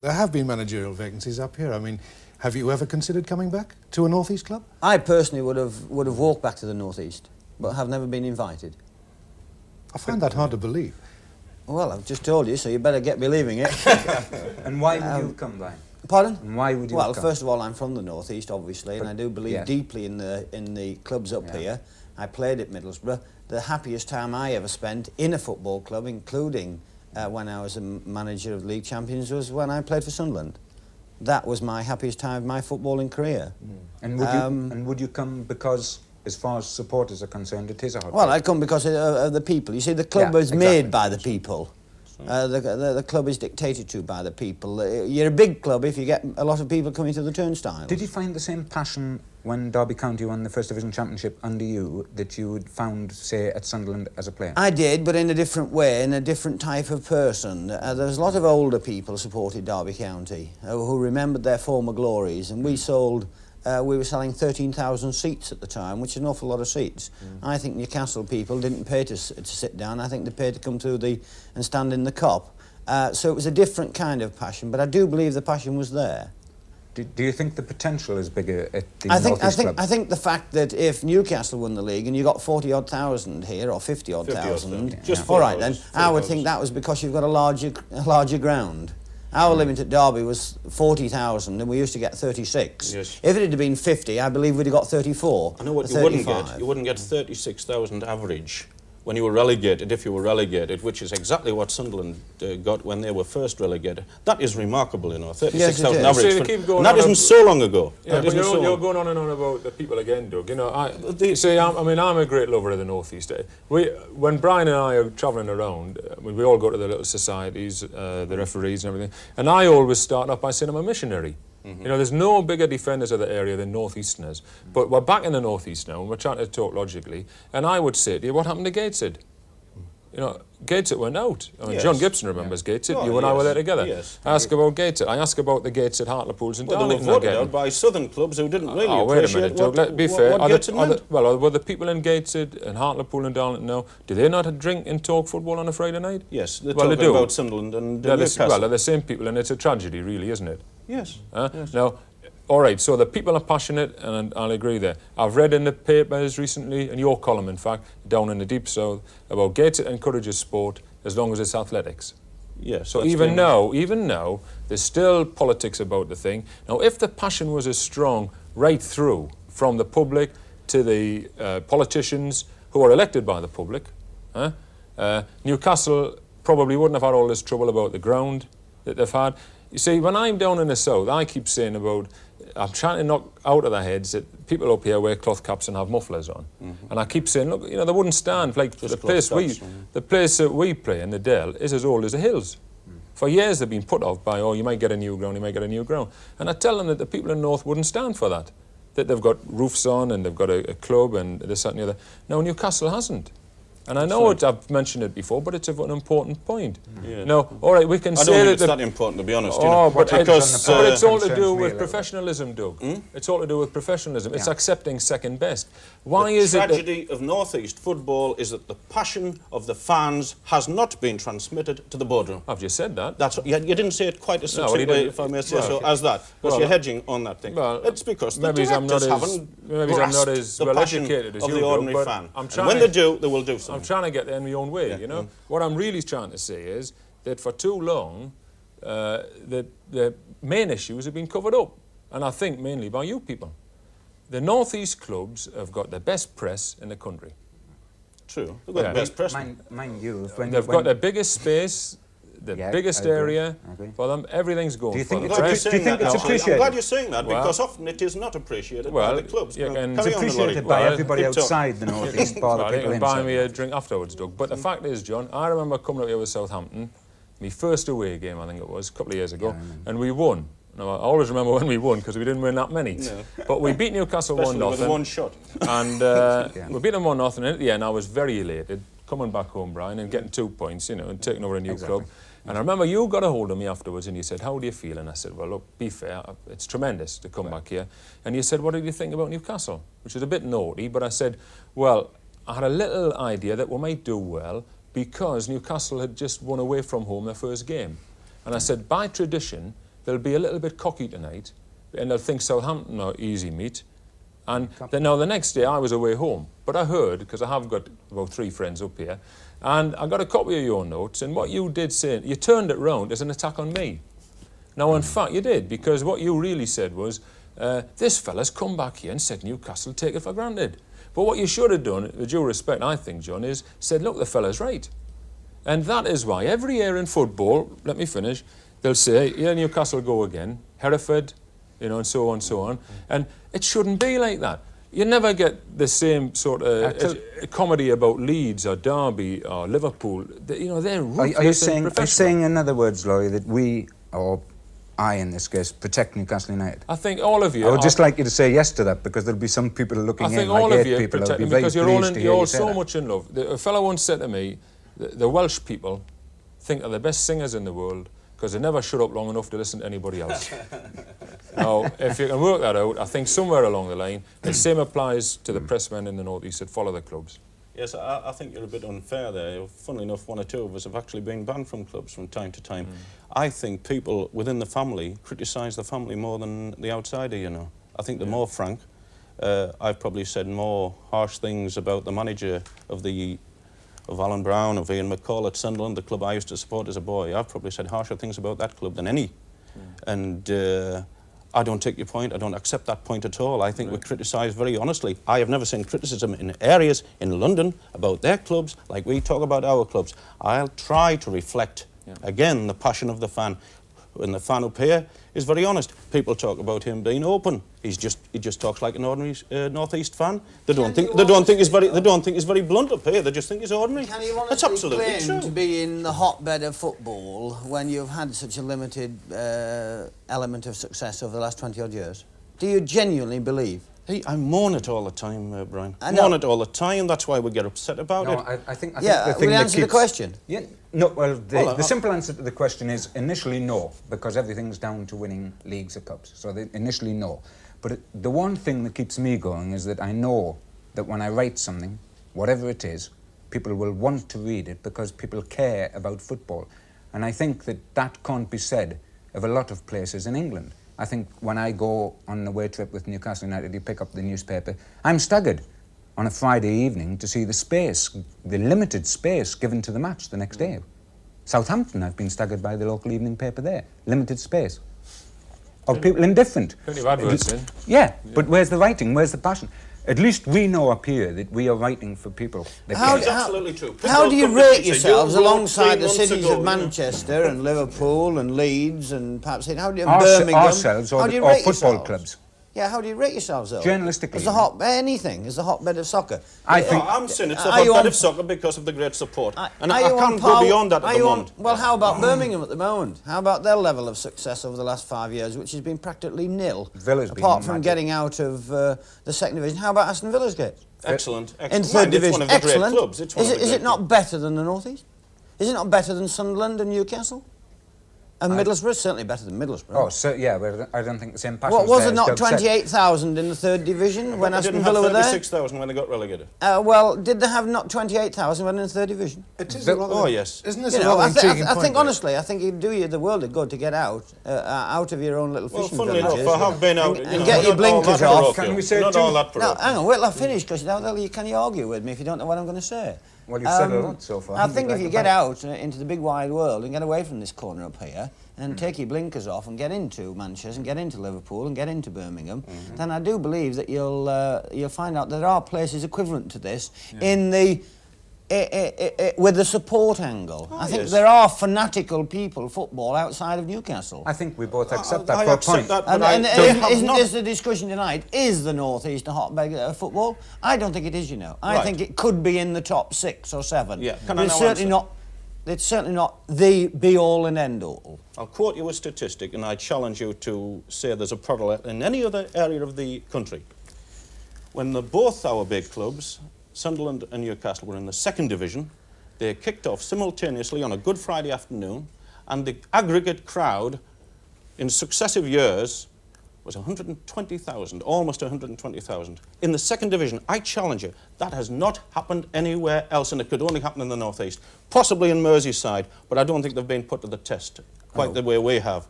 There have been managerial vacancies up here. I mean, have you ever considered coming back to a North East club? I personally would have walked back to the North East, but have never been invited. I find that hard to believe. Well, I've just told you, so you better get believing it. And why would you come back? Pardon? And why would you Well, come? first of all, I'm from the North East, obviously, and I do believe yes. deeply in the clubs up here. I played at Middlesbrough. The happiest time I ever spent in a football club, including when I was a manager of League Champions, was when I played for Sunderland. That was my happiest time of my footballing career. And would you come because, as far as supporters are concerned, it is a hot Well, club? I come because of the people. You see, the club is made by the people. The club is dictated to by the people. You're a big club if you get a lot of people coming to the turnstiles. Did you find the same passion when Derby County won the First Division Championship under you that you had found, say, at Sunderland as a player? I did, but in a different way, in a different type of person. There was a lot of older people supported Derby County who remembered their former glories, and we were selling 13,000 seats at the time, which is an awful lot of seats. I think Newcastle people didn't pay to sit down. I think they paid to come through and stand in the Kop. So it was a different kind of passion, but I do believe the passion was there. Do you think the potential is bigger at the North East club? I think the fact that if Newcastle won the league and you got 40-odd thousand here, or 50-odd thousand, all right then, I would think that was because you've got a larger ground. Our limit at Derby was 40,000 and we used to get 36. Yes. If it had been 50, I believe we'd have got 34. I know what or you wouldn't 35. get. You wouldn't get 36,000 average when you were relegated, if you were relegated, which is exactly what Sunderland got when they were first relegated. That is remarkable, you know, 36,000 Yes, average. See, they keep going And that on isn't so long ago. Yeah, That but isn't so you're long. going on and on about the people again, Doug. You know, I'm a great lover of the North East. When Brian and I are travelling around, we all go to the little societies, the referees and everything, and I always start off by saying I'm a missionary. You know, there's no bigger defenders of the area than North Easterners. But we're back in the North East now, and we're trying to talk logically, and I would say to you, what happened to Gateshead? You know, Gateshead went out. I mean, Yes. John Gibson remembers Gateshead. Oh, You and I were yes. there together. Yes. I ask about Gateshead. I ask about the Gateshead Hartlepool's and Well, they were Darlington are voted getting. out by southern clubs who didn't really Oh, wait a appreciate minute, Doug. Let's be fair. what Gateshead meant. Were the people in Gateshead and Hartlepool and Darlington now, do they not drink and talk football on a Friday night? Yes, they're Well, they talking do. about Sunderland and They're Newcastle. they're the same people, and it's a tragedy, really, isn't it? Yes. Yes. Now, all right, so the people are passionate, and I'll agree there. I've read in the papers recently, in your column, in fact, down in the Deep South, about Gateshead encourages sport as long as it's athletics. Yes. So that's even true. now, there's still politics about the thing. Now, if the passion was as strong right through, from the public to the politicians who are elected by the public, Newcastle probably wouldn't have had all this trouble about the ground that they've had. You see, when I'm down in the south, I keep saying about, I'm trying to knock out of their heads that people up here wear cloth caps and have mufflers on. And I keep saying, look, you know, they wouldn't stand, like Just the place that we play in the Dell is as old as the hills. For years they've been put off by, oh, you might get a new ground, you might get a new ground. And I tell them that the people in North wouldn't stand for that. That they've got roofs on and they've got a club and this, that and the other. Now, Newcastle hasn't. And I know I've mentioned it before, but it's an important point. Yeah. Now, all right, we can I say don't think that it's that important, to be honest. you Oh, know, but because it's all to concerns do me with a little. professionalism, Doug. It's all to do with professionalism. It's Yeah. accepting second best. Why the is it that... tragedy of North East football is that the passion of the fans has not been transmitted to the boardroom. I've just said that. That's you didn't say it quite as No, well, you succinctly, didn't. if I may say Well, so, as that, because well, you're hedging on that thing. well, It's because the maybe I'm not directors as- haven't maybe I'm not grasped as the well passion educated as of you the do, ordinary but fan. I'm And trying when to- they do, they will do I'm something. trying to get there in my own way, you know. What I'm really trying to say is that for too long, the main issues have been covered up. And I think mainly by you people. The North East clubs have got the best press in the country. True. They've got Yeah. the best press. Mind you, when They've got the biggest space, the Yeah, biggest I agree. area I agree. for them. Everything's going Do you for think them. I'm glad you're Do you saying think that, it's actually. I'm appreciated? glad you're saying that, Well- because often it is not appreciated Well, by the clubs. yeah, and It's Carry on, appreciated Laurie. by Well, everybody keep talking. outside the North East, bar the Well, you people can buy inside. me a drink afterwards, Doug. But the fact is, John, I remember coming up here with Southampton, my first away game, I think it was, a couple of years ago, and we won. Now, I always remember when we won, because we didn't win that many. No. But we beat Newcastle Especially with 1-0. one shot. And we beat them 1-0, and at the end I was very elated, coming back home, Brian, and getting 2 points, you know, and taking over a new club. And I remember you got a hold of me afterwards and you said, how do you feel? And I said, well, look, be fair, it's tremendous to come back here. And you said, what did you think about Newcastle? Which was a bit naughty, but I said, well, I had a little idea that we might do well because Newcastle had just won away from home their first game. And I said, by tradition, they'll be a little bit cocky tonight, and they'll think Southampton are easy meat. And then, now the next day I was away home, but I heard, because I have got about 3 friends up here, and I got a copy of your notes, and what you did say, you turned it round as an attack on me. Now, in fact, you did, because what you really said was, this fella's come back here and said Newcastle take it for granted. But what you should have done, with due respect, I think, John, is said, look, the fella's right. And that is why every year in football, let me finish, they'll say, here Newcastle go again, Hereford, you know, and so on and so on. And it shouldn't be like that. You never get the same sort of comedy about Leeds or Derby or Liverpool. You know, they're ruthless and professional. Are you saying, in other words, Laurie, that we, or I in this case, protect Newcastle United? I think all of you... I would just like you to say yes to that, because there'll be some people looking in, I think like all of you people, protect them, very because you're pleased to hear all you say so that. much in love. A fellow once said to me, the Welsh people think are the best singers in the world because they never shut up long enough to listen to anybody else. Now, if you can work that out, I think somewhere along the line, the same applies to the pressmen in the North East that follow the clubs. Yes, I think you're a bit unfair there. Funnily enough, 1 or 2 of us have actually been banned from clubs from time to time. I think people within the family criticise the family more than the outsider, you know. I think they're more frank. I've probably said more harsh things about the manager of Alan Brown, of Ian McCall at Sunderland, the club I used to support as a boy. I've probably said harsher things about that club than any. And I don't take your point. I don't accept that point at all. I think we criticise very honestly. I have never seen criticism in areas in London about their clubs like we talk about our clubs. I'll try to reflect, again, the passion of the fan. And the fan up here is very honest. People talk about him being open. He just talks like an ordinary North East fan. They don't think he's very blunt up here. They just think he's ordinary. Can you That's honestly absolutely claim true. to be in the hotbed of football when you've had such a limited element of success over the last 20-odd years? Do you genuinely believe? Hey, I mourn it all the time, Brian. I know. Mourn it all the time. That's why we get upset about it. I think the Yeah, thing will you that answer the keeps- question? Yeah, no, well, Well, the simple answer to the question is initially no, because everything's down to winning leagues or cups. So initially no. But the one thing that keeps me going is that I know that when I write something, whatever it is, people will want to read it because people care about football. And I think that can't be said of a lot of places in England. I think when I go on the away trip with Newcastle United, you pick up the newspaper, I'm staggered on a Friday evening to see the space, the limited space given to the match the next day. Southampton, I've been staggered by the local evening paper there. Limited space. Or people indifferent. Plenty of adverts in. Yeah, but where's the writing? Where's the passion? At least we know up here that we are writing for people. That How- care. It's absolutely true. How People do you come to me and rate say, yourselves "You wrote alongside 3 the months cities ago, of you know." Manchester and Liverpool and Leeds and perhaps how do you Ours- Birmingham? ourselves or How the- do you or rate football yourselves? clubs? Yeah, how do you rate yourselves though? Journalistically, As a anything, as a hotbed of soccer. I think- I'm saying it's a Are you hotbed on- of soccer because of the great support. And Are I you on can't par- go beyond that are at the you on- moment. Well, how about Birmingham at the moment? How about their level of success over the last 5 years, which has been practically nil, Villa's been apart from magic. getting out of the second division? How about Aston Villa's gate? Excellent. In Excellent. third Mind, division, It's one of the excellent. great clubs. It's one Is of it, the is great it not better than the North East? Is it not better than Sunderland and Newcastle? And Middlesbrough? Certainly better than Middlesbrough. Oh, so, yeah, but I don't think the same passion What was there it as not Doug said. 28,000 in the third division when They Aston didn't have Villa were there? 36,000 when they got relegated. Well, did they have not 28,000 when in the third division? It is The- a rather, oh, yes. Isn't this You a know, rather I intriguing point? think Greg? honestly, I think it'd do you the world of good to get out of your own little Well, fishing funnily enough, villages. I have been out. and you know, get your not all blinkers that off. parochial. Can we say Not two- all that No, parochial. hang on, wait till I finish, because can you argue with me if you don't know what I'm going to say? Well, you've said a lot so far. I think if Like you the get bank. out into the big wide world and get away from this corner up here and take your blinkers off and get into Manchester and get into Liverpool and get into Birmingham, then I do believe that you'll find out there are places equivalent to this in the with the support angle. I think yes. there are fanatical people football outside of Newcastle. I think we both accept that I for a accept point. that, but And, I and don't have isn't not- this the discussion tonight? Is the North East a hotbed of football? I don't think it is, you know. I Right. think it could be in the top 6 or 7. Yeah, can But I it's now certainly answer? not. It's certainly not the be-all and end-all. I'll quote you a statistic, and I challenge you to say there's a parallel in any other area of the country. When both our big clubs, Sunderland and Newcastle, were in the second division, they kicked off simultaneously on a Good Friday afternoon, and the aggregate crowd in successive years was 120,000, almost 120,000. In the second division, I challenge you, that has not happened anywhere else, and it could only happen in the North East. Possibly in Merseyside, but I don't think they've been put to the test quite the way we have.